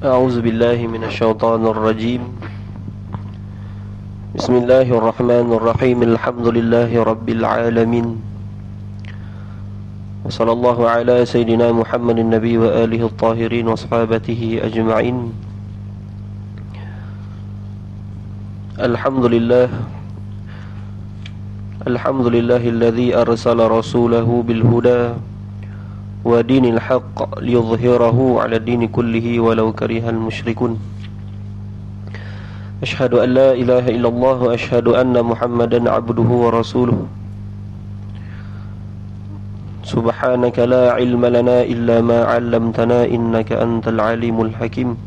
أعوذ بالله من الشيطان الرجيم. بسم الله الرحمن الرحيم. الحمد لله رب العالمين. وصلى الله على سيدنا محمد النبي وآله الطاهرين وصحابته أجمعين. الحمد لله الذي أرسل رسوله بالهدى ودين الحق ليظهره على الدين كله ولو كره المشركون. أشهد أن لا إله إلا الله وأشهد أن محمدا عبده ورسوله. سبحانك لا علم لنا إلا ما علمتنا إنك أنت العليم الحكيم.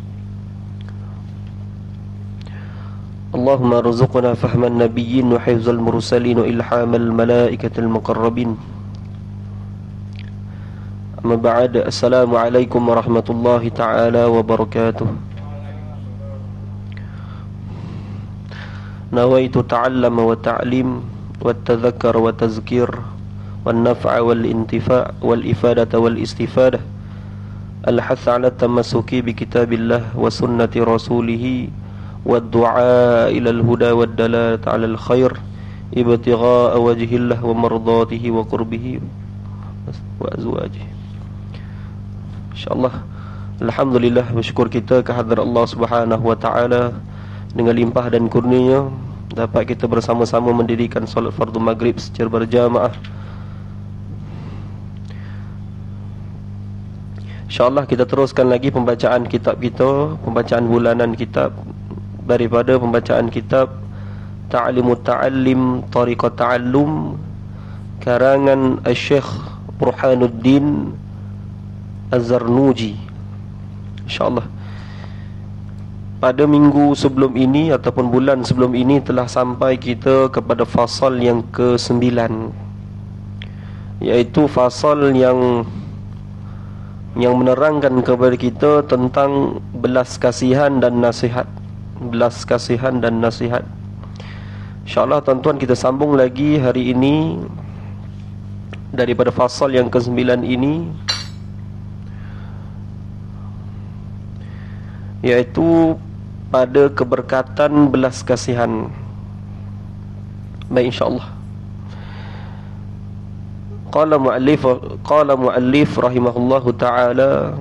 اللهم ارزقنا فهم النبيين وحفظ المرسلين وإلحام الملائكة المقربين. أما بعد. السلام عليكم ورحمة الله تعالى وبركاته. نويت تعلم وتعليم والتذكر وتذكير والنفع والانتفاع والإفادة والاستفادة، الحث على التمسك بكتاب الله وسنة رسوله والدعاء إلى الهدى والدلالة على الخير ابتغاء وجه الله ومرضاته وقربه وأزواجه. InsyaAllah, Alhamdulillah, bersyukur kita kehadrat Allah Subhanahu wa ta'ala. Dengan limpah dan kurnia dapat kita bersama-sama mendirikan solat fardu maghrib secara berjamaah. InsyaAllah kita teruskan lagi pembacaan kitab kita, pembacaan bulanan kitab daripada pembacaan kitab Ta'limut Ta'allim Tariqat Ta'allum karangan Syekh Burhanuddin Az-Zarnuji. InsyaAllah pada minggu sebelum ini ataupun bulan sebelum ini telah sampai kita kepada fasal yang ke-9, iaitu fasal yang menerangkan kepada kita tentang belas kasihan dan nasihat. Belas kasihan dan nasihat. InsyaAllah tuan-tuan, kita sambung lagi hari ini daripada fasal yang ke-9 ini, iaitu pada keberkatan belas kasihan. Baik, insyaAllah. Qala mu'allif rahimahullahu ta'ala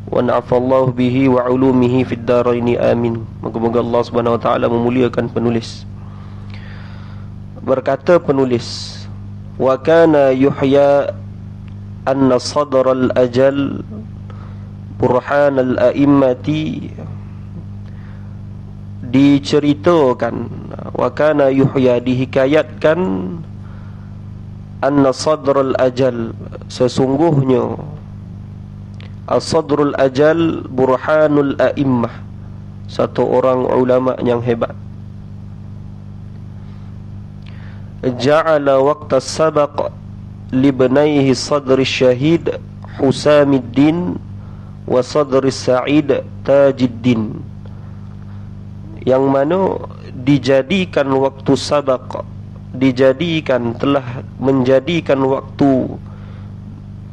wa na'afallahu bihi wa ulumihi fid daraini amin. Moga-moga Allah Subhanahu wa ta'ala memuliakan penulis. Berkata penulis, wa kana yuhya anna sadral ajal burhan al-a'immati. Diceritakan, wa kana yuhya, dihikayatkan, anna sadral ajal, sesungguhnya as-sadrul ajal burhanul a'immah, satu orang ulama yang hebat. Ja'ala waqta sabaq libnaihi sadri syahid Husamiddin wa sadri Sa'id Tajiddin, yang mana dijadikan waktu sabaq, telah menjadikan waktu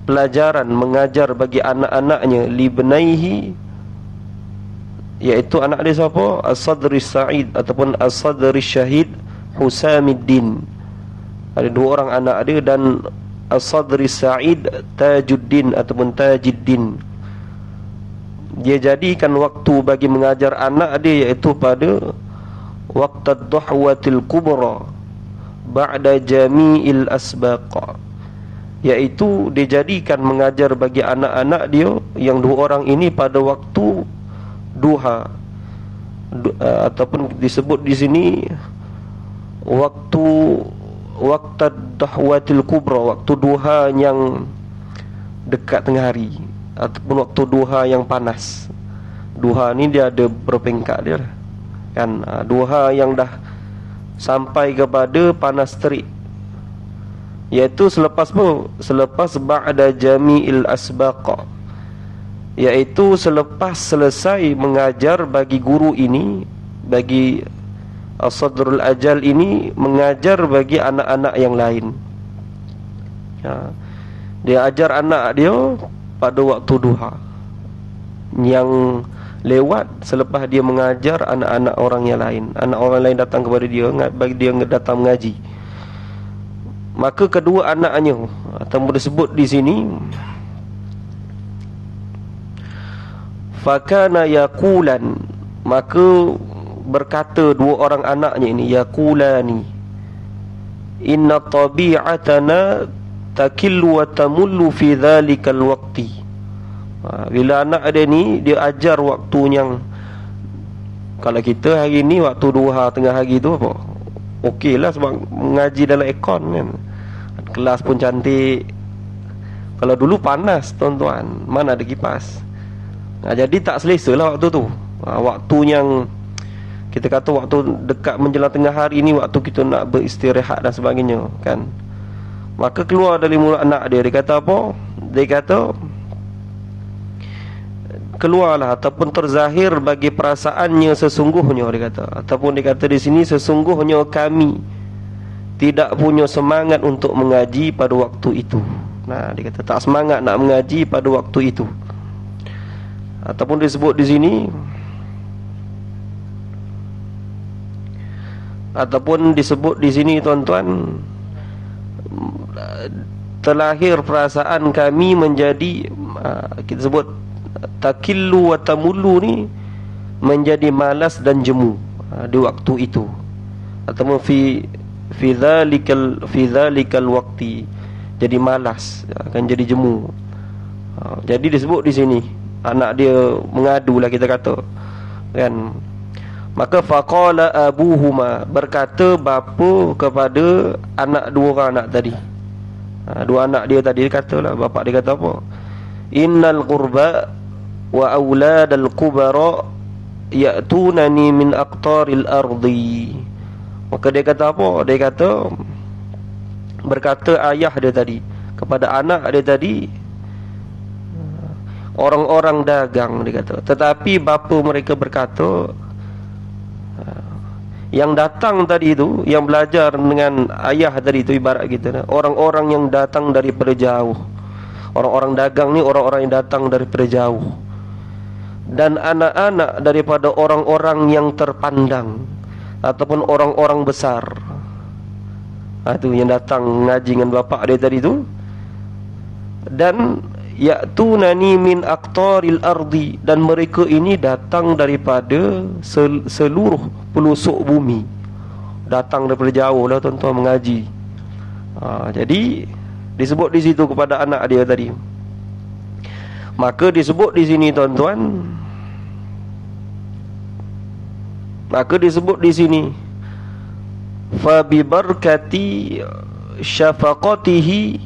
pelajaran mengajar bagi anak-anaknya, libnaihi, iaitu anak dia siapa? As-Sadri Sa'id ataupun As-Sadri Syahid Husamiddin. Ada dua orang anak dia, dan As-Sadri Sa'id Tajuddin ataupun Tajiddin. Dia jadikan waktu bagi mengajar anak dia, iaitu pada waqtad duhwatil kubra ba'da jami'il asbaq, iaitu dijadikan mengajar bagi anak-anak dia yang dua orang ini pada waktu duha, ataupun disebut di sini waqtad duhwatil kubra, waktu duha yang dekat tengah hari, ataupun waktu duha yang panas. Duha ni dia ada berpengkat dia kan. Duha yang dah sampai kepada panas terik, iaitu selepas apa? Selepas ba'da jami'il asbaq, iaitu selepas selesai mengajar bagi guru ini, bagi As-Sadrul Ajal ini mengajar bagi anak-anak yang lain. Dia ajar anak dia pada waktu duha. yang lewat selepas dia mengajar anak-anak orang yang lain. Anak orang lain datang kepada dia, bagi dia datang mengaji. Maka kedua anaknya atau disebut di sini fakana yaqulan, maka berkata dua orang anaknya ini, yaqulani, inna tabi'atana takillu wa tamullu fi dhalikal waqti. Bila anak dia ni, dia ajar waktu yang, kalau kita hari ni waktu duha tengah hari tu apa, okey lah sebab mengaji dalam aircon kan, kelas pun cantik. Kalau dulu panas tuan-tuan, mana ada kipas. Jadi tak selesa lah waktu tu. Waktu yang kita kata waktu dekat menjelang tengah hari ni, waktu kita nak beristirahat dan sebagainya kan. Maka keluar dari mulut anak dia, dia kata apa? Dia kata, keluarlah ataupun terzahir bagi perasaannya sesungguhnya, dia kata. Ataupun dia kata di sini, sesungguhnya kami tidak punya semangat untuk mengaji pada waktu itu. Nah, dia kata tak semangat nak mengaji pada waktu itu. Ataupun disebut di sini, ataupun disebut di sini tuan-tuan, terlahir perasaan kami menjadi, kita sebut takillu wa tamullu ni, menjadi malas dan jemu di waktu itu. Ataupun fi dhalikal waqti, jadi malas, akan jadi jemu. Jadi disebut di sini anak dia mengadu lah kita kata kan. Maka faqala abuhuma, berkata bapa kepada anak dua orang anak tadi, dua anak dia tadi, dia katalah, bapa dia kata apa? Innal qurba wa auladal kubara ya'tunani min aqtaril ardi. Maka dia kata apa? Dia kata, berkata ayah dia tadi kepada anak dia tadi, orang-orang dagang, dia kata, tetapi bapa mereka berkata, yang datang tadi itu, yang belajar dengan ayah tadi itu, ibarat kita, orang-orang yang datang daripada jauh. Orang-orang dagang ni orang-orang yang datang daripada jauh, dan anak-anak daripada orang-orang yang terpandang ataupun orang-orang besar. Itu yang datang ngaji dengan bapa dia tadi tu. Dan ya'tunani min aqtaril ardi, dan mereka ini datang daripada seluruh pelosok bumi, datang daripada jauh lah tuan-tuan mengaji. Jadi disebut di situ kepada anak dia tadi. Maka disebut di sini tuan-tuan, maka disebut di sini, fa bi barakati syafaqatihi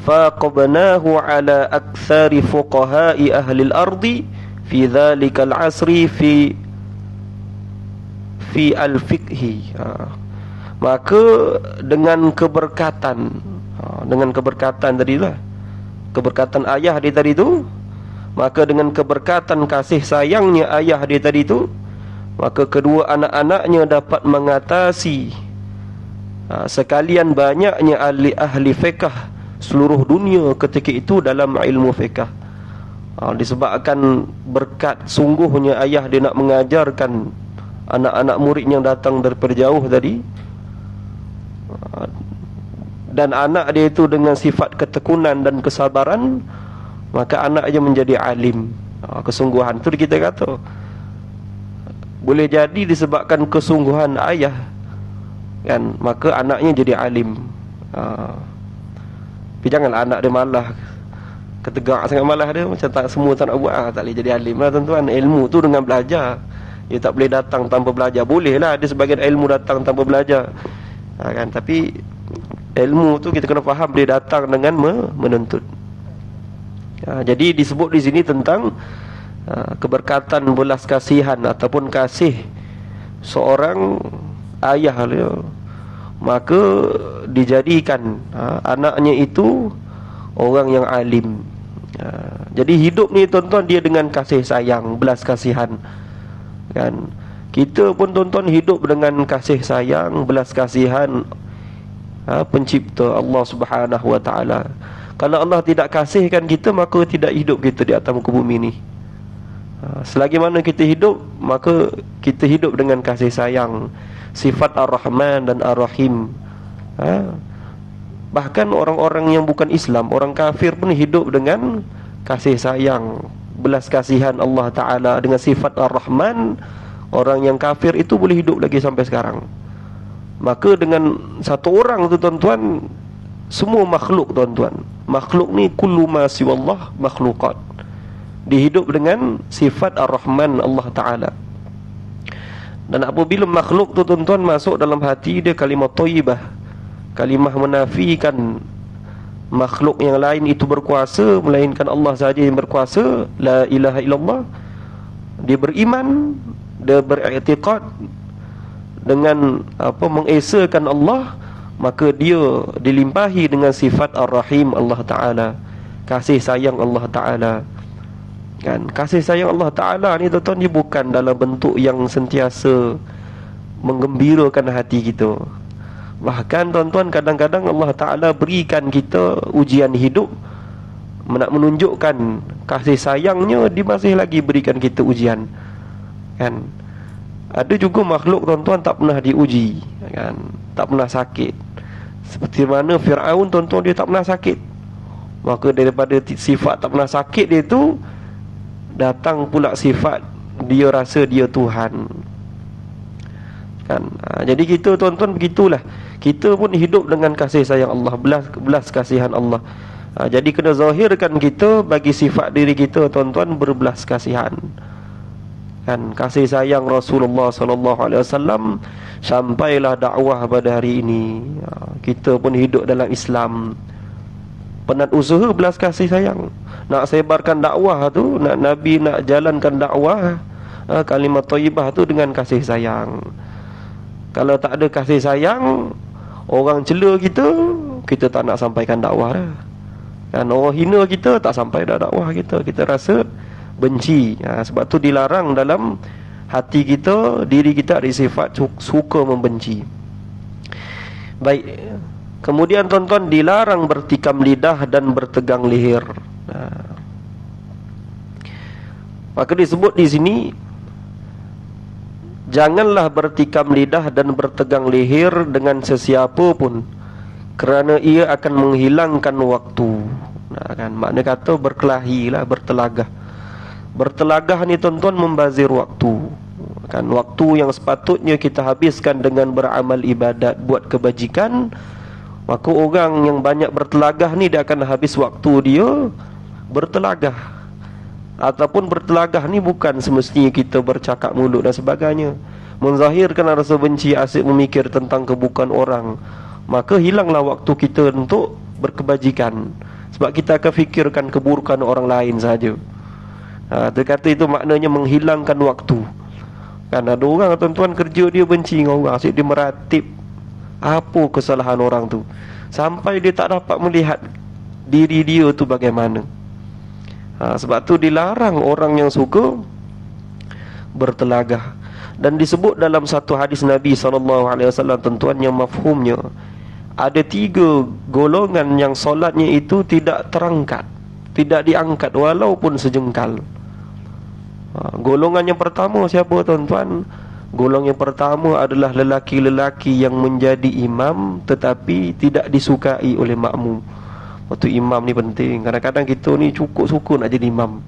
faqabnahu ala aktsari fuqaha'i ahli al-ardi fi dhalikal asri fi al-fiqhi. Maka dengan keberkatan, dengan keberkatan tadilah, keberkatan ayah dia tadi tu, maka dengan keberkatan kasih sayangnya ayah dia tadi tu, maka kedua anak-anaknya dapat mengatasi sekalian banyaknya ahli fiqh seluruh dunia ketika itu dalam ilmu fiqh. Disebabkan berkat sungguhnya ayah dia nak mengajarkan anak-anak murid yang datang daripada jauh tadi, dan anak dia itu dengan sifat ketekunan dan kesabaran, maka anak dia menjadi alim. Kesungguhan tu kita kata boleh jadi disebabkan kesungguhan ayah kan, maka anaknya jadi alim. Tapi janganlah anak dia malah, ketegak sangat malah dia, macam tak semua tak nak buat, tak boleh jadi alim lah tuan-tuan. Ilmu tu dengan belajar, dia tak boleh datang tanpa belajar. Boleh lah ada sebagian ilmu datang tanpa belajar kan, tapi ilmu tu kita kena faham dia datang dengan menuntut. Jadi disebut di sini tentang keberkatan belas kasihan ataupun kasih seorang ayah dia, maka dijadikan anaknya itu orang yang alim. Jadi hidup ni tuan-tuan, dia dengan kasih sayang, belas kasihan kan. Kita pun tuan-tuan hidup dengan kasih sayang, belas kasihan pencipta Allah Subhanahu wa taala. Kalau Allah tidak kasihkan kita, maka tidak hidup kita di atas muka bumi ni. Selagi mana kita hidup, maka kita hidup dengan kasih sayang, sifat Ar-Rahman dan Ar-Rahim. Bahkan orang-orang yang bukan Islam, orang kafir pun hidup dengan kasih sayang, belas kasihan Allah Ta'ala. Dengan sifat Ar-Rahman, orang yang kafir itu boleh hidup lagi sampai sekarang. Maka dengan satu orang tu tuan-tuan, semua makhluk tuan-tuan, makhluk ni kullu ma siwallah makhluqat, dihidup dengan sifat Ar-Rahman Allah Ta'ala. Dan apabila makhluk tu tuan-tuan masuk dalam hati dia kalimah thayyibah, kalimah menafikan makhluk yang lain itu berkuasa, melainkan Allah saja yang berkuasa, la ilaha illallah, dia beriman, dia beriktikad dengan mengesakan Allah, maka dia dilimpahi dengan sifat Ar-Rahim Allah Ta'ala, kasih sayang Allah Ta'ala. Kan, kasih sayang Allah Ta'ala ni tuan-tuan, dia bukan dalam bentuk yang sentiasa menggembirakan hati kita. Bahkan tuan-tuan, kadang-kadang Allah Ta'ala berikan kita ujian hidup, nak menunjukkan kasih sayangnya, dia masih lagi berikan kita ujian. Kan, ada juga makhluk tuan-tuan tak pernah diuji, kan, tak pernah sakit. Seperti mana Fir'aun tuan-tuan, dia tak pernah sakit. Maka daripada sifat tak pernah sakit dia tu, datang pula sifat dia rasa dia Tuhan. Kan, jadi kita tuan-tuan begitulah. Kita pun hidup dengan kasih sayang Allah, belas kasihan Allah. Jadi kena zahirkan kita bagi sifat diri kita tuan-tuan berbelas kasihan. Kan, kasih sayang Rasulullah sallallahu alaihi wasallam sampailah dakwah pada hari ini. Kita pun hidup dalam Islam, penat usaha belas kasih sayang. Nak sebarkan dakwah tu, nak Nabi nak jalankan dakwah, kalimat thayyibah tu dengan kasih sayang. Kalau tak ada kasih sayang, orang cela kita, kita tak nak sampaikan dakwah dah. Kan, orang hina kita, tak sampai dah dakwah kita, kita rasa benci. Sebab tu dilarang dalam hati kita, diri kita ada sifat suka membenci. Baik, kemudian tuan-tuan, dilarang bertikam lidah dan bertegang leher. Maka disebut di sini, janganlah bertikam lidah dan bertegang leher dengan sesiapa pun, kerana ia akan menghilangkan waktu. Kan, makna kata berkelahi lah, bertelagah. Bertelagah ni tuan-tuan membazir waktu. Kan, waktu yang sepatutnya kita habiskan dengan beramal ibadat, buat kebajikan, maka orang yang banyak bertelagah ni, dia akan habis waktu dia bertelagah. Ataupun bertelagah ni bukan semestinya kita bercakap mulut dan sebagainya, menzahirkan rasa benci, asyik memikir tentang keburukan orang, maka hilanglah waktu kita untuk berkebajikan. Sebab kita akan fikirkan keburukan orang lain saja. Dia kata itu maknanya menghilangkan waktu. Kan, ada orang tuan-tuan kerja dia benci dengan orang, asyik dia meratib apa kesalahan orang tu, sampai dia tak dapat melihat diri dia tu bagaimana. Sebab tu dilarang orang yang suka bertelagah. Dan disebut dalam satu hadis Nabi SAW tuan-tuan, yang mafhumnya ada 3 golongan yang solatnya itu tidak terangkat, tidak diangkat walaupun sejengkal. Golongan yang pertama siapa tuan-tuan? Golongan yang pertama adalah lelaki-lelaki yang menjadi imam tetapi tidak disukai oleh makmum. Waktu imam ni penting. Kadang-kadang kita ni cukup suka nak jadi imam,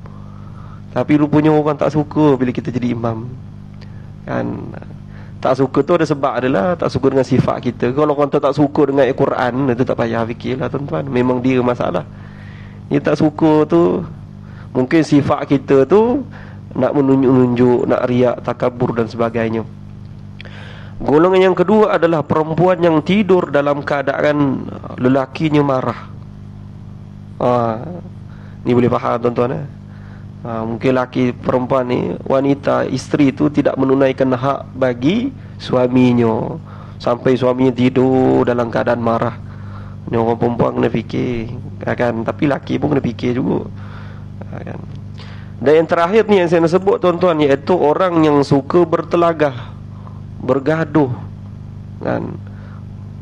tapi rupanya orang tak suka bila kita jadi imam. Kan, tak suka tu ada sebab adalah tak suka dengan sifat kita. Kalau orang tu tak suka dengan Al-Quran, itu tak payah fikirlah tuan-tuan, memang dia masalah. Dia tak suka tu mungkin sifat kita tu nak menunjuk-nunjuk, nak riak, takabur dan sebagainya. Golongan yang kedua adalah perempuan yang tidur dalam keadaan lelakinya marah. Ni boleh faham tuan-tuan. Mungkin laki perempuan ni, wanita, isteri tu tidak menunaikan hak bagi suaminya, sampai suaminya tidur dalam keadaan marah. Ni orang perempuan kena fikir, kan? Tapi laki pun kena fikir juga, kan? Dan yang terakhir ni yang saya nak sebut tuan-tuan, iaitu orang yang suka bertelagah, bergaduh, kan?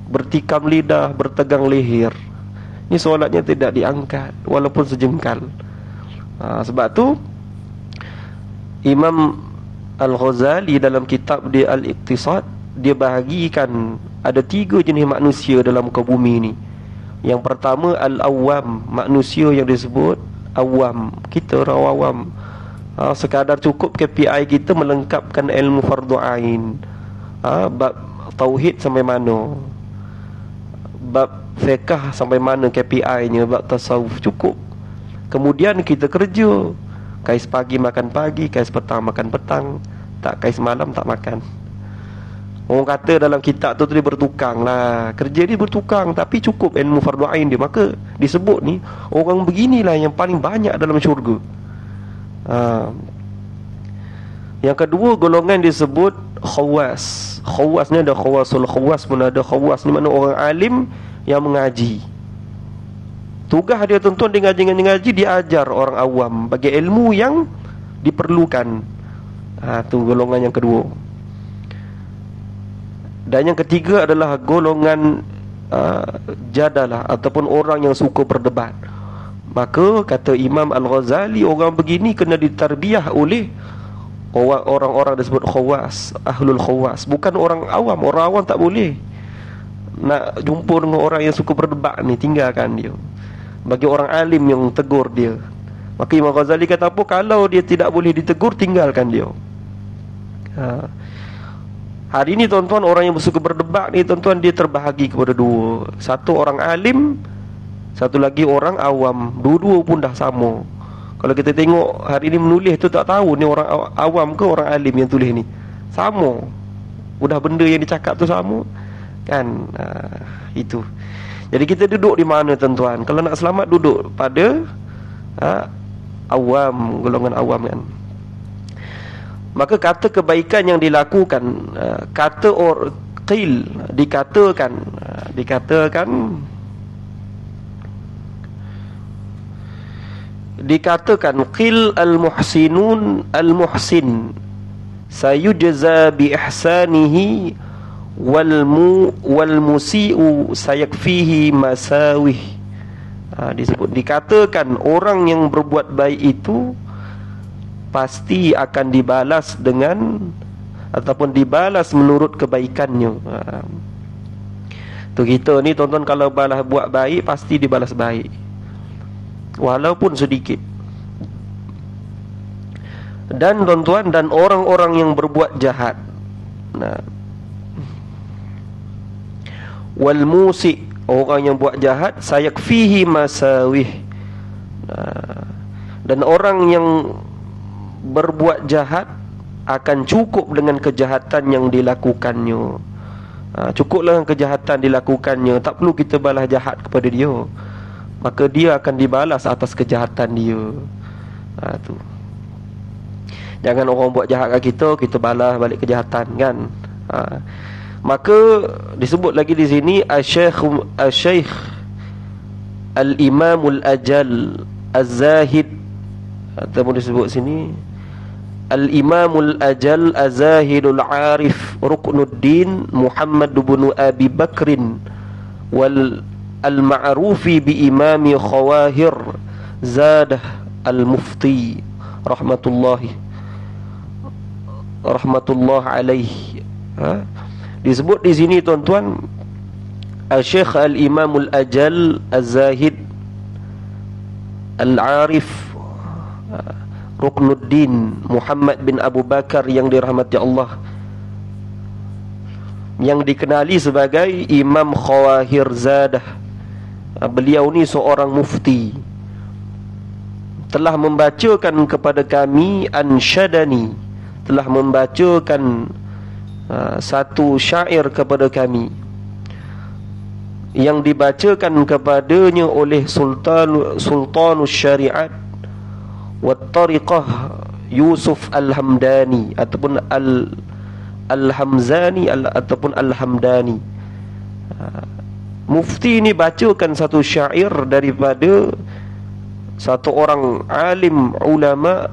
Bertikam lidah, bertegang leher. Ni solatnya tidak diangkat walaupun sejengkal. Sebab tu Imam Al-Ghazali dalam kitab dia Al-Iqtisad, dia bahagikan ada 3 jenis manusia dalam muka bumi ni. Yang pertama Al-Awam, manusia yang disebut awam. Kita orang awam, sekadar cukup KPI kita melengkapkan ilmu fardu ain, bab tauhid sampai mana, bab fiqh sampai mana KPI-nya, bab tasawuf cukup. Kemudian kita kerja, kais pagi makan pagi, kais petang makan petang, tak kais malam tak makan. Orang kata dalam kitab tu dia bertukang lah, kerja dia bertukang, tapi cukup ilmu fardu ain dia. Maka disebut ni orang beginilah yang paling banyak dalam syurga. Yang kedua golongan disebut khawas. Khawas ni ada khawasul khawas pun ada. Khawas ni mana orang alim yang mengaji. Tugas dia tuan-tuan, dia ngaji, dia ajar orang awam bagi ilmu yang diperlukan. Tu golongan yang kedua. Dan yang ketiga adalah golongan jadalah ataupun orang yang suka berdebat. Maka kata Imam Al-Ghazali, orang begini kena ditarbiyah oleh orang-orang disebut khawas, ahlul khawas, bukan orang awam. Orang awam tak boleh nak jumpa dengan orang yang suka berdebat ni, tinggalkan dia. Bagi orang alim yang tegur dia. Maka Imam Ghazali kata apa? Kalau dia tidak boleh ditegur, tinggalkan dia. Hari ini tuan-tuan, orang yang suka berdebat ni tuan-tuan, dia terbahagi kepada 2. Satu orang alim, satu lagi orang awam. Dua-dua pun dah sama. Kalau kita tengok hari ini menulis tu, tak tahu ni orang awam ke orang alim yang tulis ni. Sama. Udah benda yang dicakap tu sama kan. Itu. Jadi kita duduk di mana tuan-tuan? Kalau nak selamat, duduk pada awam, golongan awam kan. Maka kata kebaikan yang dilakukan, kata qil, dikatakan qil al-muhsinun al-muhsin sayujza bi ihsanihi wal musii'u sayakfihi masawih. Dikatakan orang yang berbuat baik itu pasti akan dibalas dengan ataupun dibalas menurut kebaikannya. Tu kita ni tuan-tuan, kalau balas buat baik pasti dibalas baik, walaupun sedikit. Dan tuan-tuan, dan orang-orang yang berbuat jahat, wal musi', orang yang buat jahat, sayakfihi masawih, dan orang yang berbuat jahat akan cukup dengan kejahatan yang dilakukannya. Cukuplah dengan kejahatan dilakukannya, tak perlu kita balas jahat kepada dia. Maka dia akan dibalas atas kejahatan dia. Tu. Jangan orang buat jahat kat kita balas balik kejahatan kan. Maka disebut lagi di sini Asy-Syaikh Al-Imamul Ajal Az-Zahid, ataupun disebut sini Al-Imamul Ajal Az-Zahidul Arif Ruknuddin Muhammad bin Abi Bakrin wal al-ma'rufi bi imami khawahir Zadah al-Mufti rahmatullah alaihi. Disebut di sini tuan-tuan, Syekh Al-Imamul Ajal Az-Zahid Al-Arif Ruknuddin Muhammad bin Abu Bakar yang dirahmati Allah, yang dikenali sebagai Imam Khawahir Zadah. Beliau ni seorang mufti, telah membacakan kepada kami ansyadani, telah membacakan satu syair kepada kami yang dibacakan kepadanya oleh Sultanus Syariat wat Tariqah Yusuf Al-Hamdani ataupun Al-Hamzani ataupun Al-Hamdani. Mufti ini bacakan satu syair daripada satu orang alim ulama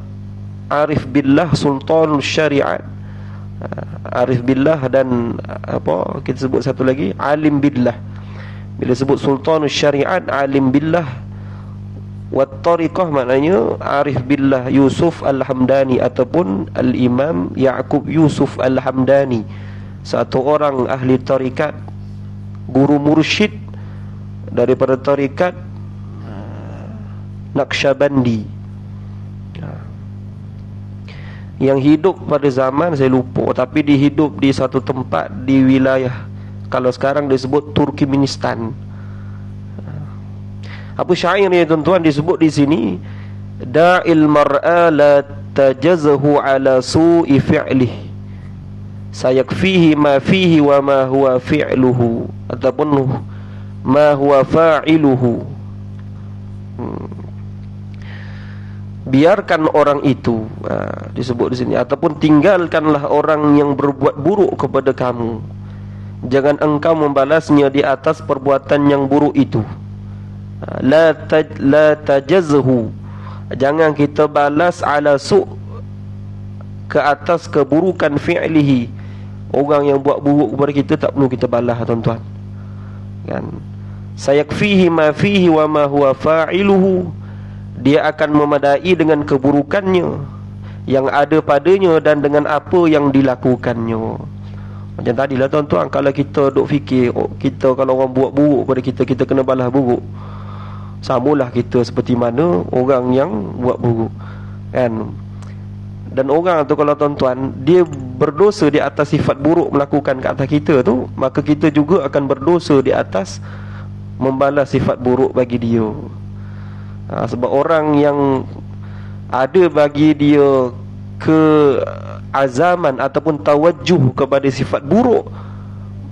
arif billah, Sultanus Syariat, arif billah, dan apa kita sebut satu lagi, alim billah. Bila sebut Sultanus Syariat, alim billah, Wat tariqah maknanya Arif Billah Yusuf Al-Hamdani ataupun Al-Imam Ya'qub Yusuf Al-Hamdani, satu orang ahli tarikat, guru mursyid daripada tarikat Naqsyabandi, yang hidup pada zaman saya lupa, tapi dia hidup di satu tempat di wilayah, kalau sekarang disebut Turkmenistan. Apa syair ni tuan-tuan disebut di sini? Da'il mar'a la tajazhu ala su'i fi'lih, sayakfihi ma fihi wa ma huwa fi'luhu, ataupun ma huwa fa'iluhu. Biarkan orang itu, disebut di sini, ataupun tinggalkanlah orang yang berbuat buruk kepada kamu, jangan engkau membalasnya di atas perbuatan yang buruk itu. La tajazhu, jangan kita balas ala su', ke atas keburukan fi'lihi. Orang yang buat buruk kepada kita tak perlu kita balas, tuan-tuan, kan? Sayakfihi ma fihi wa ma huwa fa'iluhu, dia akan memadai dengan keburukannya yang ada padanya dan dengan apa yang dilakukannya. Macam tadilah tuan-tuan, kalau kita duk fikir, kita kalau orang buat buruk pada kita, kita kena balas buruk, samalah kita seperti mana orang yang buat buruk, kan? Dan orang tu kalau tuan-tuan dia berdosa di atas sifat buruk melakukan ke atas kita tu, maka kita juga akan berdosa di atas membalas sifat buruk bagi dia. Sebab orang yang ada bagi dia keazaman ataupun tawajjuh kepada sifat buruk,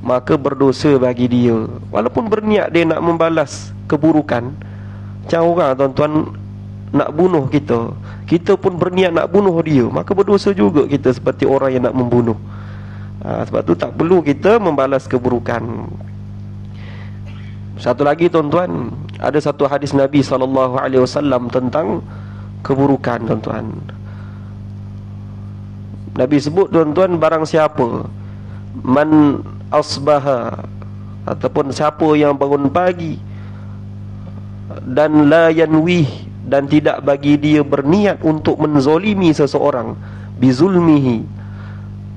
maka berdosa bagi dia, walaupun berniat dia nak membalas keburukan. Macam orang tuan-tuan nak bunuh kita, kita pun berniat nak bunuh dia, maka berdosa juga kita seperti orang yang nak membunuh. Sebab tu tak perlu kita membalas keburukan. Satu lagi tuan-tuan, ada satu hadis Nabi SAW tentang keburukan, tuan-tuan. Nabi sebut, tuan-tuan, barang siapa man asbaha, ataupun siapa yang bangun pagi dan la yanwih, dan tidak bagi dia berniat untuk menzolimi seseorang, bizulmihi,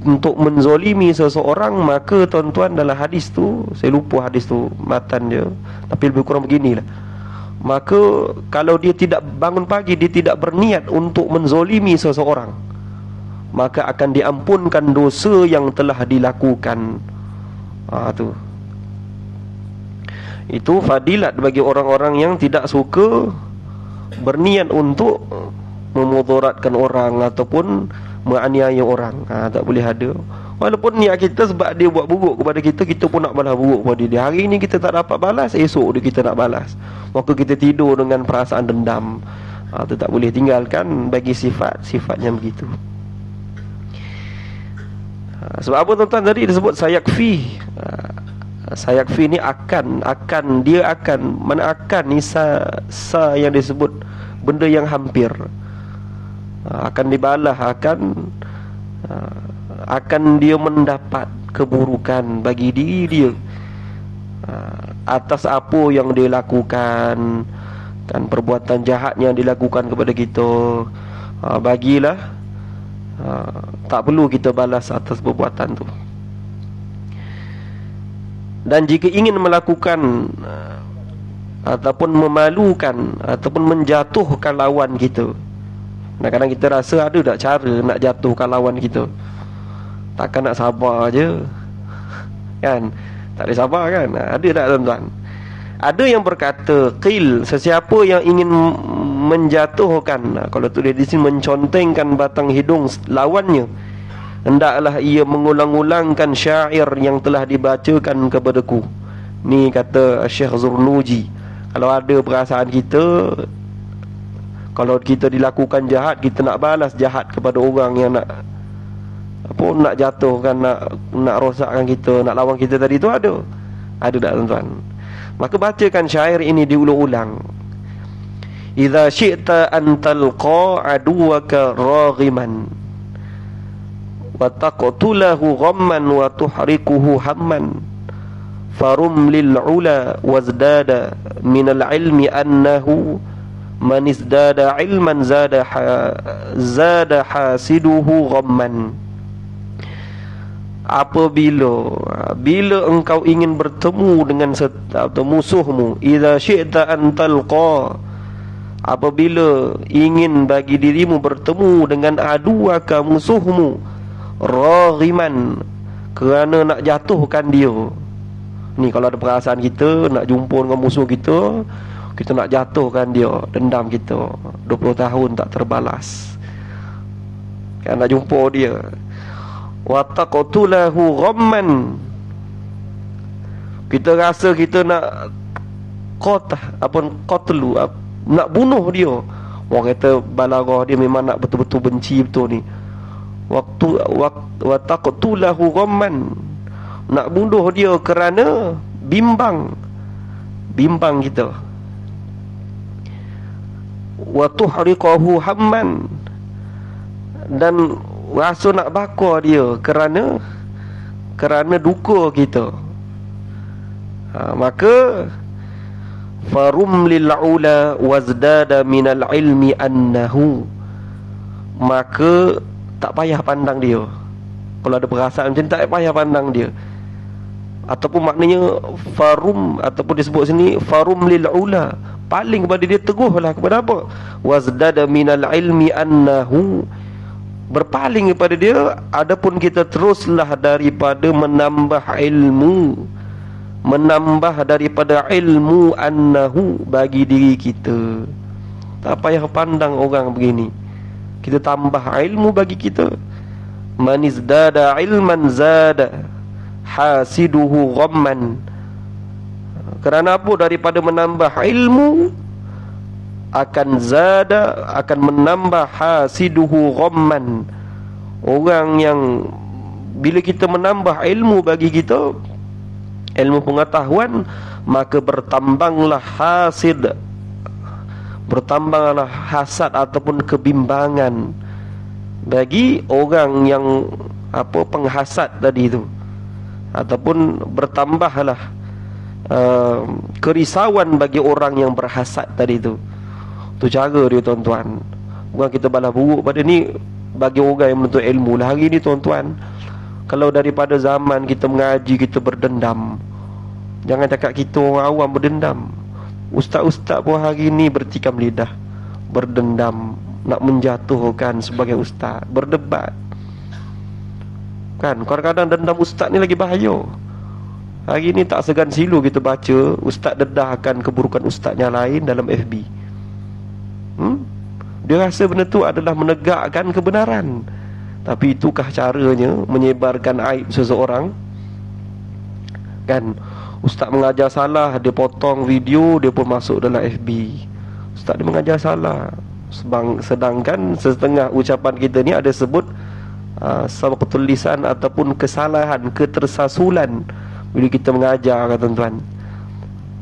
untuk menzolimi seseorang, maka tuan-tuan dalam hadis tu, saya lupa hadis tu matan dia, tapi lebih kurang beginilah, maka kalau dia tidak bangun pagi, dia tidak berniat untuk menzolimi seseorang, maka akan diampunkan dosa yang telah dilakukan. Itu fadilat bagi orang-orang yang tidak suka berniat untuk memudaratkan orang ataupun menganiaya orang. Tak boleh ada. Walaupun niat kita sebab dia buat buruk kepada kita, kita pun nak balas buruk kepada dia. Hari ini kita tak dapat balas, esok dia kita nak balas, maka kita tidur dengan perasaan dendam. Itu tak boleh, tinggalkan bagi sifat-sifat yang begitu. Sebab apa tuan-tuan tadi disebut sayakfi? Sayakfi ni akan dia akan, mana akan ni sa yang disebut benda yang hampir akan dibalas, akan dia mendapat keburukan bagi diri dia atas apa yang dia lakukan, kan, perbuatan jahat yang dilakukan kepada kita. Bagilah, tak perlu kita balas atas perbuatan tu. Dan jika ingin melakukan ataupun memalukan ataupun menjatuhkan lawan kita, kadang-kadang kita rasa ada tak cara nak jatuhkan lawan kita? Takkan nak sabar je, kan? Tak boleh sabar, kan? Ada tak tuan-tuan? Ada yang berkata, qil, sesiapa yang ingin menjatuhkan, kalau tulis di sini mencontengkan batang hidung lawannya, hendaklah ia mengulang-ulangkan syair yang telah dibacakan kepadaku. Ni kata Syekh Zurnuji. Kalau ada perasaan kita, kalau kita dilakukan jahat, kita nak balas jahat kepada orang yang nak nak jatuhkan, nak rosakkan kita, nak lawan kita tadi tu, ada tak tuan-tuan? Maka bacakan syair ini diulang-ulang. Idza syi'ta an talqa aduwaka raghiman wa taqtulahu ghamman wa tuhrikuhu hamman farum lil ula wazdada min al ilmi annahu Man izdada ilman zada hasiduhu ghamman. Bila engkau ingin bertemu dengan musuhmu, idza syi'ta an talqa, apabila ingin bagi dirimu bertemu dengan aduaka musuhmu, raghiman, kerana nak jatuhkan dia. Ni kalau ada perasaan kita nak jumpa dengan musuh kita, kita nak jatuhkan dia, dendam kita 20 tahun tak terbalas, kan, nak jumpa dia. Wa taqtulahu ghamman, kita rasa kita nak qatlu, nak bunuh dia. Orang kata balaghah dia memang nak betul-betul benci betul ni. Wa taqtulahu ghamman, nak bunuh dia kerana bimbang kita. Wa tuhriqahu hamman, dan rasa nak bakar dia kerana duka kita. Maka farum lil ula wazdada minal ilmi annahu, maka tak payah pandang dia. Kalau ada perasaan macam tak payah pandang dia. Ataupun maknanya farum, ataupun disebut sini farum lil ula, paling kepada dia, teguhlah kepada apa? Wazdada minal ilmi annahu, berpaling kepada dia. Adapun kita teruslah daripada menambah daripada ilmu annahu, bagi diri kita. Tak payah pandang orang begini, kita tambah ilmu bagi kita. Man izdada ilman zada hasiduhu ghamman, kerana apa? Daripada menambah ilmu akan menambah hasiduhu ghamman. Orang yang bila kita menambah ilmu bagi kita, ilmu pengetahuan, maka bertambahlah hasad ataupun kebimbangan bagi orang yang penghasad tadi itu, ataupun bertambahlah kerisauan bagi orang yang berhasad tadi itu. Tu cara dia, tuan-tuan. Bukan kita balas buruk pada ni bagi orang yang menuntut ilmu lah. Hari ni, tuan-tuan, kalau daripada zaman kita mengaji, kita berdendam, jangan cakap kita orang awam berdendam. Ustaz-ustaz pun hari ni bertikam lidah, berdendam, nak menjatuhkan sebagai ustaz, berdebat. Kan, kadang-kadang dendam ustaz ni lagi bahaya. Hari ni tak segan silu kita baca ustaz dedahkan keburukan ustaznya lain dalam FB. Dia rasa benda tu adalah menegakkan kebenaran, tapi itukah caranya menyebarkan aib seseorang? Kan, ustaz mengajar salah, dia potong video, dia pun masuk dalam FB. Ustaz dia mengajar salah, sedangkan setengah ucapan kita ni ada sebut sabaqatul lisan ataupun kesalahan, ketersasulan bila kita mengajar, tuan-tuan.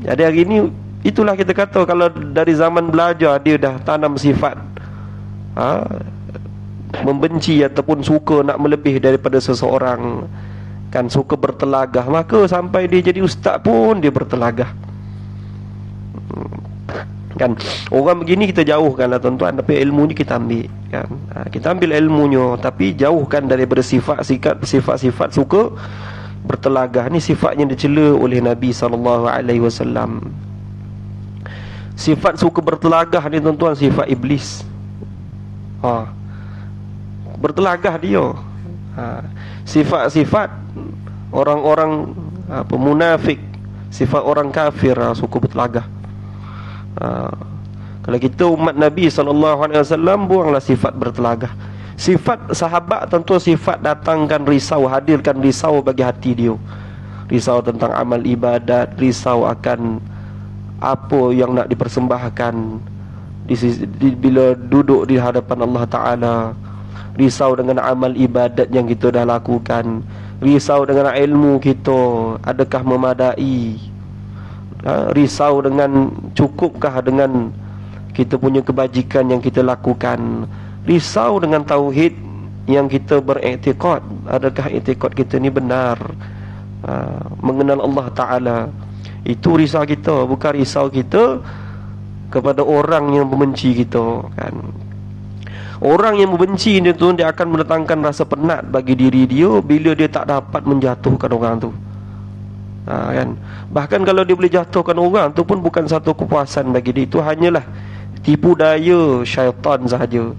Jadi hari ni itulah kita kata, kalau dari zaman belajar dia dah tanam sifat membenci ataupun suka nak melebih daripada seseorang, kan, suka bertelagah, maka sampai dia jadi ustaz pun dia bertelagah. Kan, orang begini kita jauhkanlah, tuan-tuan, tapi ilmu ni kita ambil, kan. Kita ambil ilmunya, tapi jauhkan daripada sifat-sifat suka bertelagah. Ni sifatnya dicela oleh Nabi SAW. Sifat suka bertelagah ni, tuan-tuan, sifat iblis. Bertelagah dia. Sifat-sifat orang-orang munafik, sifat orang kafir, suka bertelagah. Kalau kita umat Nabi SAW, buanglah sifat bertelagah. Sifat sahabat, tentu sifat datangkan risau, hadirkan risau bagi hati dia. Risau tentang amal ibadat, risau akan apa yang nak dipersembahkan bila duduk di hadapan Allah Ta'ala, risau dengan amal ibadat yang kita dah lakukan, risau dengan ilmu kita adakah memadai, risau dengan cukupkah dengan kita punya kebajikan yang kita lakukan, risau dengan tauhid yang kita beriktikad, adakah iktikad kita ni benar, mengenal Allah Ta'ala. Itu risau kita, bukan risau kita kepada orang yang membenci kita, kan. Orang yang membenci dia tu, dia akan mendatangkan rasa penat bagi diri dia bila dia tak dapat menjatuhkan orang tu. Kan. Bahkan kalau dia boleh jatuhkan orang tu pun bukan satu kepuasan bagi dia, itu hanyalah tipu daya syaitan sahaja.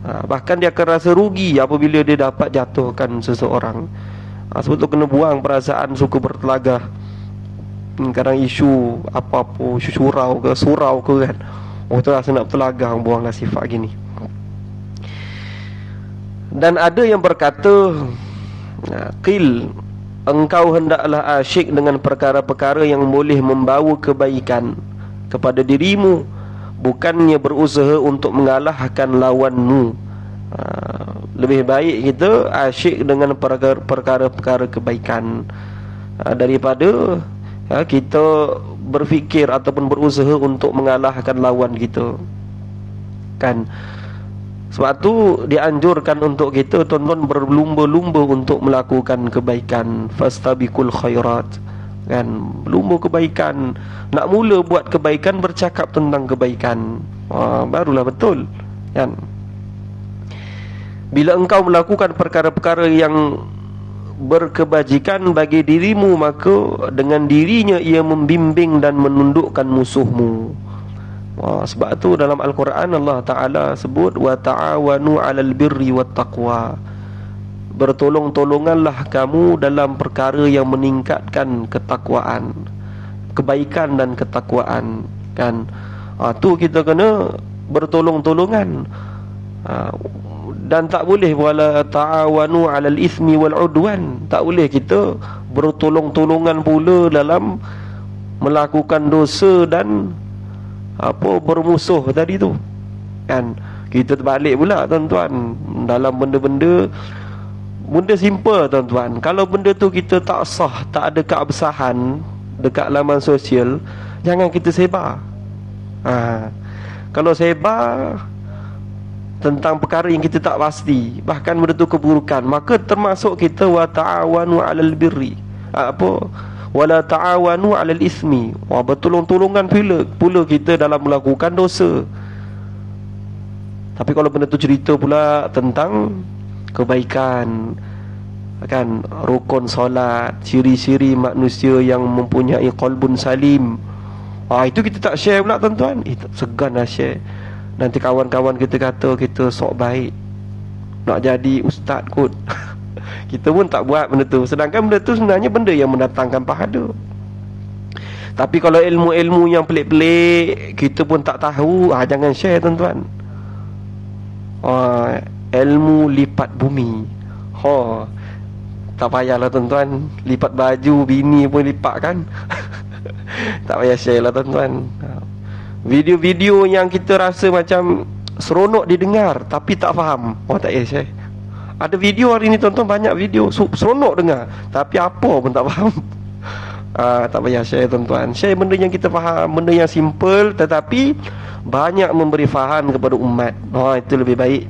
Bahkan dia akan rasa rugi apabila dia dapat jatuhkan seseorang. Sebab tu kena buang perasaan suka bertelagah. Kadang isu apa-apa, isu surau ke kan, tu rasa nak bertelagah, buanglah sifat gini. Dan ada yang berkata, qil, engkau hendaklah asyik dengan perkara-perkara yang boleh membawa kebaikan kepada dirimu, bukannya berusaha untuk mengalahkan lawanmu. Lebih baik kita asyik dengan perkara-perkara kebaikan daripada kita berfikir ataupun berusaha untuk mengalahkan lawan kita, kan. Sebab tu dianjurkan untuk kita, tuan-tuan, berlumba-lumba untuk melakukan kebaikan. Fastabiqul khairat, kan. Lumba kebaikan. Nak mula buat kebaikan, bercakap tentang kebaikan, barulah betul, kan. Bila engkau melakukan perkara-perkara yang berkebajikan bagi dirimu, maka dengan dirinya ia membimbing dan menundukkan musuhmu. Sebab tu dalam Al-Quran Allah Ta'ala sebut, wa ta'awanu 'alal birri wat taqwa, bertolong-tolonganlah kamu dalam perkara yang meningkatkan ketakwaan, kebaikan dan ketakwaan, kan. Tu kita kena bertolong-tolongan. Dan tak boleh wala ta'awanu 'alal ismi wal 'udwan, tak boleh kita bertolong-tolongan pula dalam melakukan dosa dan bermusuh tadi tu, kan. Kita terbalik pula, tuan-tuan, dalam benda-benda simple, tuan-tuan. Kalau benda tu kita tak sah, tak ada keabsahan dekat laman sosial, jangan kita sebar. Kalau sebar tentang perkara yang kita tak pasti, bahkan benda tu keburukan, maka termasuk kita wa ta'awanu 'alal birri, wala ta'awanu 'alal ismi, bertolong-tolongan pula kita dalam melakukan dosa. Tapi kalau benda tu cerita pula tentang kebaikan, kan, rukun solat, ciri-ciri manusia yang mempunyai qalbun salim, itu kita tak share pula, tuan-tuan. Segan nak share. Nanti kawan-kawan kita kata kita sok baik, nak jadi ustaz kot. Kita pun tak buat benda tu, sedangkan benda tu sebenarnya benda yang mendatangkan pahala. Tapi kalau ilmu-ilmu yang pelik-pelik kita pun tak tahu, jangan share, tuan-tuan. Ilmu lipat bumi, tak payahlah, tuan-tuan. Lipat baju bini pun lipat, kan. Tak payah share lah, tuan-tuan. Video-video yang kita rasa macam seronok didengar tapi tak faham, tak payah share. Ada video hari ni, tuan-tuan, banyak video seronok dengar tapi apa pun tak faham. Tak payah share, tuan-tuan. Share benda yang kita faham, benda yang simple tetapi banyak memberi faham kepada umat. Itu lebih baik.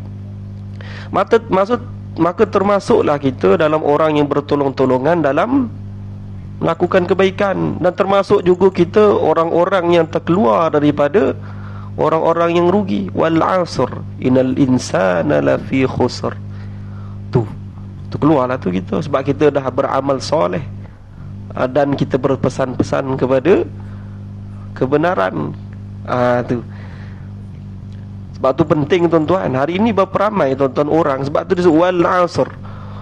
Maka termasuklah kita dalam orang yang bertolong-tolongan dalam melakukan kebaikan, dan termasuk juga kita orang-orang yang terkeluar daripada orang-orang yang rugi. Wal 'asr innal insana lafi khusr. Tu keluarlah tu kita, sebab kita dah beramal soleh dan kita berpesan-pesan kepada kebenaran. Tu sebab tu penting, tuan-tuan. Hari ini berapa ramai, tuan-tuan, orang, sebab tu disebut wal 'asr,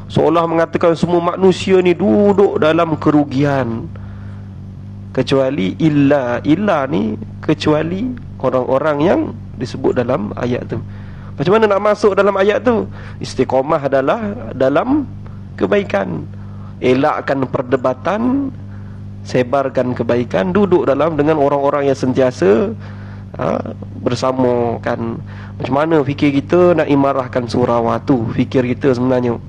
seolah mengatakan semua manusia ni duduk dalam kerugian, kecuali illa ni, kecuali orang-orang yang disebut dalam ayat tu. Macam mana nak masuk dalam ayat tu? Istiqamah adalah dalam kebaikan, elakkan perdebatan, sebarkan kebaikan, duduk dalam dengan orang-orang yang sentiasa bersama, kan. Macam mana fikir kita nak imarahkan surau, tu fikir kita sebenarnya.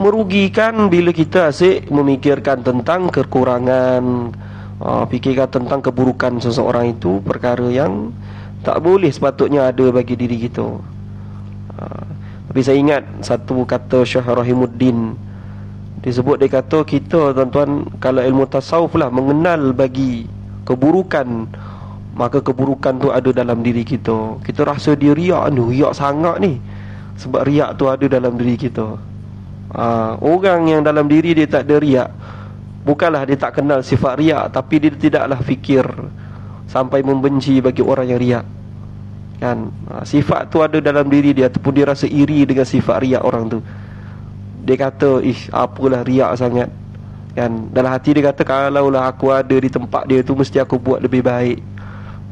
Merugikan bila kita asyik memikirkan tentang kekurangan, fikirkan tentang keburukan seseorang. Itu perkara yang tak boleh sepatutnya ada bagi diri kita. Tapi saya ingat satu kata Syekh Rahimuddin, disebut, dia kata kita, tuan-tuan, kalau ilmu tasawuf lah mengenal bagi keburukan, maka keburukan tu ada dalam diri kita. Kita rasa dia riak ni, riak sangat ni. Sebab riak tu ada dalam diri kita. Orang yang dalam diri dia tak ada riak, bukanlah dia tak kenal sifat riak, tapi dia tidaklah fikir sampai membenci bagi orang yang riak, kan? Sifat tu ada dalam diri dia, ataupun dia rasa iri dengan sifat riak orang tu. Dia kata, apalah riak sangat, kan? Dalam hati dia kata, kalaulah aku ada di tempat dia tu, mesti aku buat lebih baik.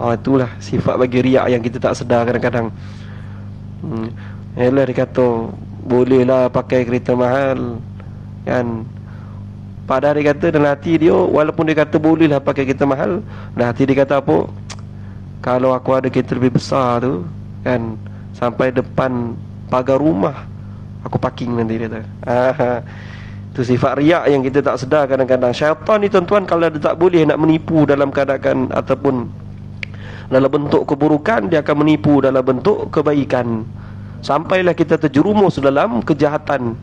Itulah sifat bagi riak yang kita tak sedar kadang-kadang. Yalah, dia kata bolehlah pakai kereta mahal, kan? Padahal dia kata dalam hati dia, walaupun dia kata bolehlah pakai kereta mahal, dalam hati dia kata apa? Kalau aku ada kereta lebih besar tu, kan, sampai depan pagar rumah, aku parking nanti, dia kata. Itu sifat riak yang kita tak sedar kadang-kadang. Syaitan ni tuan-tuan, kalau dia tak boleh nak menipu dalam keadaan ataupun dalam bentuk keburukan, dia akan menipu dalam bentuk kebaikan, sampailah kita terjerumus dalam kejahatan.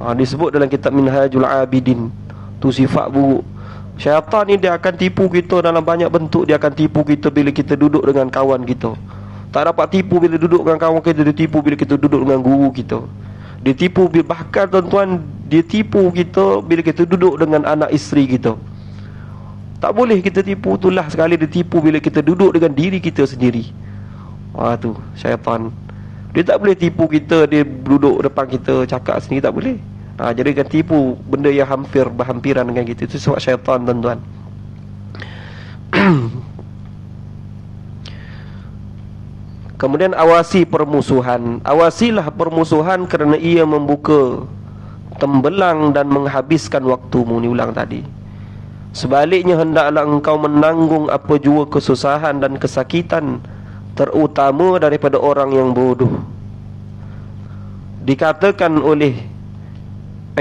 Disebut dalam kitab Minhajul Abidin, tu sifat buruk. Syaitan ni dia akan tipu kita dalam banyak bentuk. Dia akan tipu kita bila kita duduk dengan kawan kita. Tak dapat tipu bila duduk dengan kawan kita, dia tipu bila kita duduk dengan guru kita. Dia tipu, bahkan tuan-tuan, dia tipu kita bila kita duduk dengan anak isteri kita. Tak boleh kita tipu, itulah sekali dia tipu bila kita duduk dengan diri kita sendiri. Tu syaitan. Dia tak boleh tipu kita, dia duduk depan kita cakap sendiri, tak boleh. Jadi dia tipu benda yang hampir berhampiran dengan kita. Itu sebab syaitan, tuan-tuan. Kemudian awasi permusuhan. Awasilah permusuhan kerana ia membuka tembelang dan menghabiskan waktumu. Ni ulang tadi. Sebaliknya hendaklah engkau menanggung apa jua kesusahan dan kesakitan, terutama daripada orang yang bodoh. Dikatakan oleh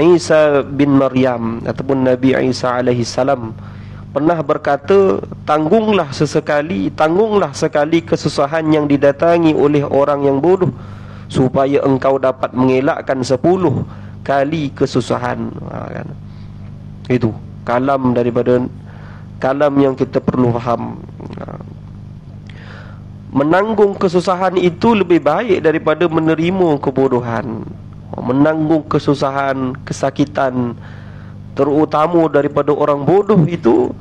Isa bin Maryam ataupun Nabi Isa alaihi salam pernah berkata, tanggunglah sekali kesusahan yang didatangi oleh orang yang bodoh, supaya engkau dapat mengelakkan 10 kali kesusahan. Kan? Itu kalam yang kita perlu faham. Menanggung kesusahan itu lebih baik daripada menerima kebodohan. Menanggung kesusahan, kesakitan, terutama daripada orang bodoh itu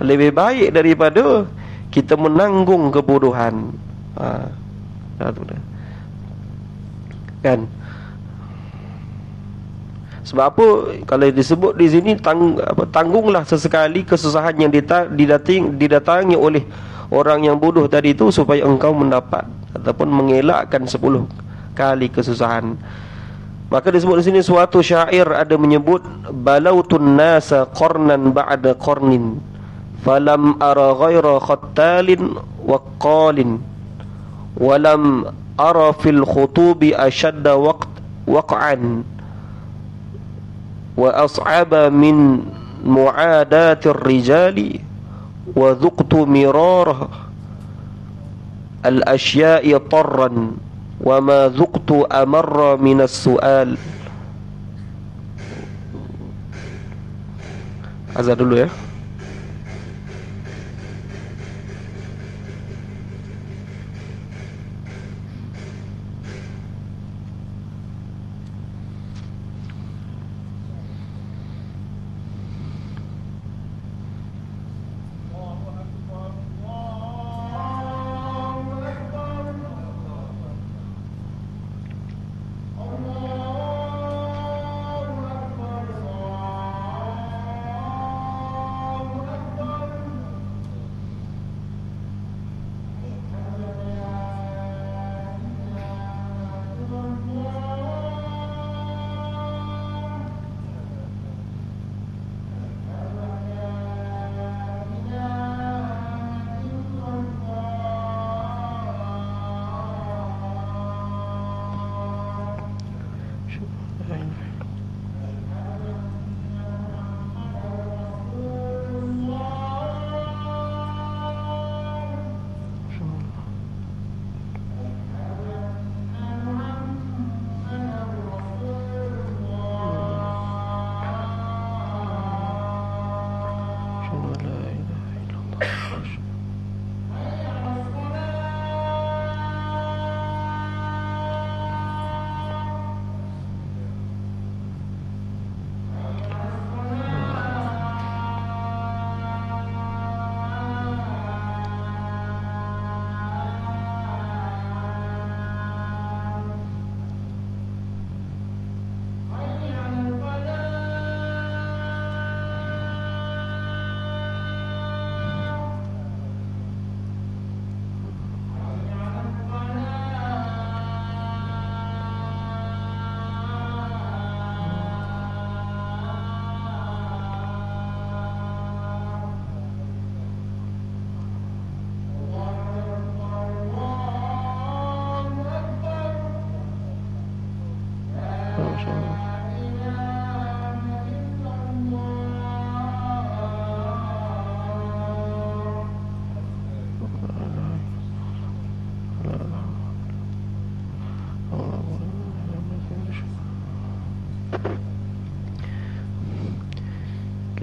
lebih baik daripada kita menanggung kebodohan. Kan? Sebab apa? Kalau disebut di sini, tanggunglah sesekali kesusahan yang didatangi oleh orang yang bodoh tadi itu, supaya engkau mendapat ataupun mengelakkan 10 kali kesusahan. Maka disebut di sini, suatu syair ada menyebut, balautun nasa qarnan ba'da qarnin falam ara ghaira khattalin wa qalin walam ara fil khutubi ashadda waq'an wa as'aba min mu'adatir rijali wa dhuqtu mirarah al-asya'i tarran wa ma dhuqtu amarra minas su'al. Azan dulu ya.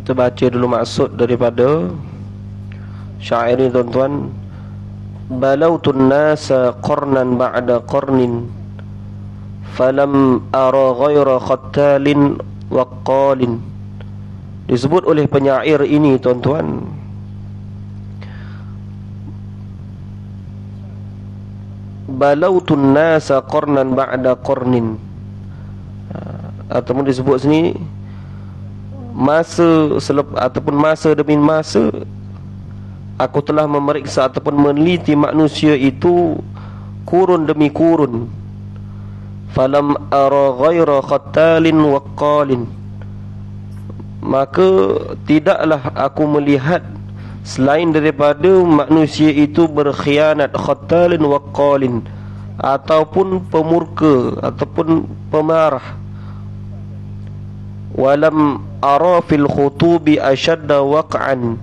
Kita baca dulu maksud daripada syair ini tuan-tuan. Balautun nasa qarnan ba'da qarnin falam ara ghaira khattalin waqqalin. Disebut oleh penyair ini tuan-tuan, balautun nasa qarnan ba'da qarnin, ataupun disebut sini masa ataupun masa demi masa aku telah memeriksa ataupun meneliti manusia itu kurun demi kurun. Falam ara ghaira khattalin waqqalin, maka tidaklah aku melihat selain daripada manusia itu berkhianat, khattalin waqqalin, ataupun pemurka ataupun pemarah. Walam ara fil khutubi ashadda waq'an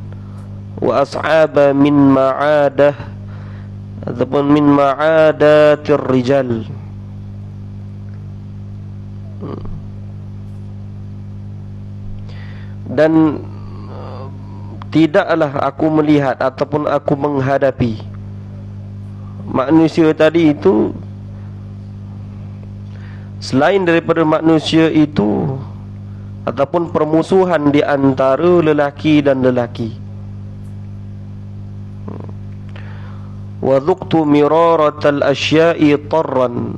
wa as'aba min ma'adah ataupun min ma'adatir rijal. Dan tidaklah aku melihat ataupun aku menghadapi manusia tadi itu selain daripada manusia itu ataupun permusuhan di antara lelaki dan lelaki. Wa dhuqtu miraratal asya'i tarran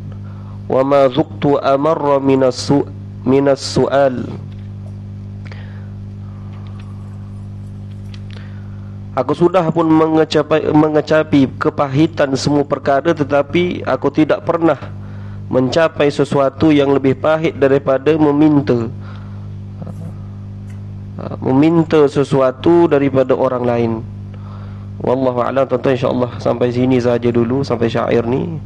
wa ma dhuqtu amarra minas su'al. Aku sudah pun mengecapi kepahitan semua perkara, tetapi aku tidak pernah mencapai sesuatu yang lebih pahit daripada meminta sesuatu daripada orang lain. Wallahu a'lam. Tuan-tuan, insya-Allah sampai sini saja dulu, sampai syair ni.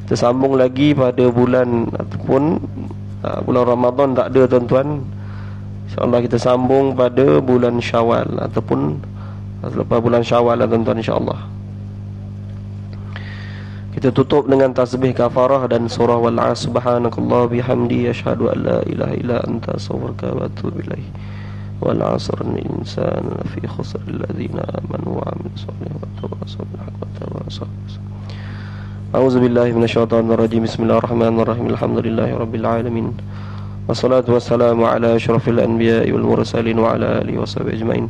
Kita sambung lagi pada bulan ataupun bulan Ramadan tak ada tuan-tuan. Insya-Allah kita sambung pada bulan Syawal ataupun selepas bulan Syawal lah tuan-tuan, insya-Allah. Kita tutup dengan tasbih kafarah dan surah wal 'asr. Subhanakallah bihamdi asyhadu an la ilaha illa anta astaghfiruka wa atubu ilaik. Wal 'asr innal insana lafi khusr alladziina aamanu wa 'amilus solihati wa tawassaw bil haqqi wa tawassaw bis sabr. A'udzu billahi minasyaitonir rajim. Bismillahirrahmanirrahim. Alhamdulillahirabbil alamin. Wassalatu wassalamu ala asyrafil anbiya'i wal mursalin wa ala alihi washabihi ajmain.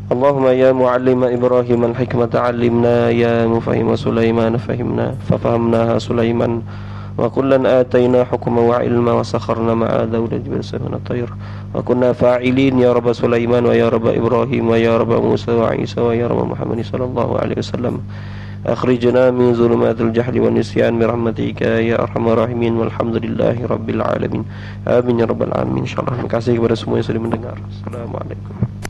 Allahumma ya muallima Ibrahim al-hikmata 'allimna, ya mufahhima Sulaiman fahimna fafahamnaha Sulaiman, wa kullan atayna hukman wa ilma wa sakharna ma'a Dawud jibril samana tayr wa kunna fa'ilin ya rabb Sulaiman wa ya rabb Ibrahim wa ya rabb Musa wa Isa wa ya rabb Muhammad sallallahu alaihi wasallam. Akhrijna min zulumatil jahli wan nisyan bi rahmatika ya arhamar rahimin walhamdulillahi rabbil alamin. Amin ya rabbal alamin. Insyaallah. Terima kasih kepada semua yang sudah mendengar. Assalamualaikum.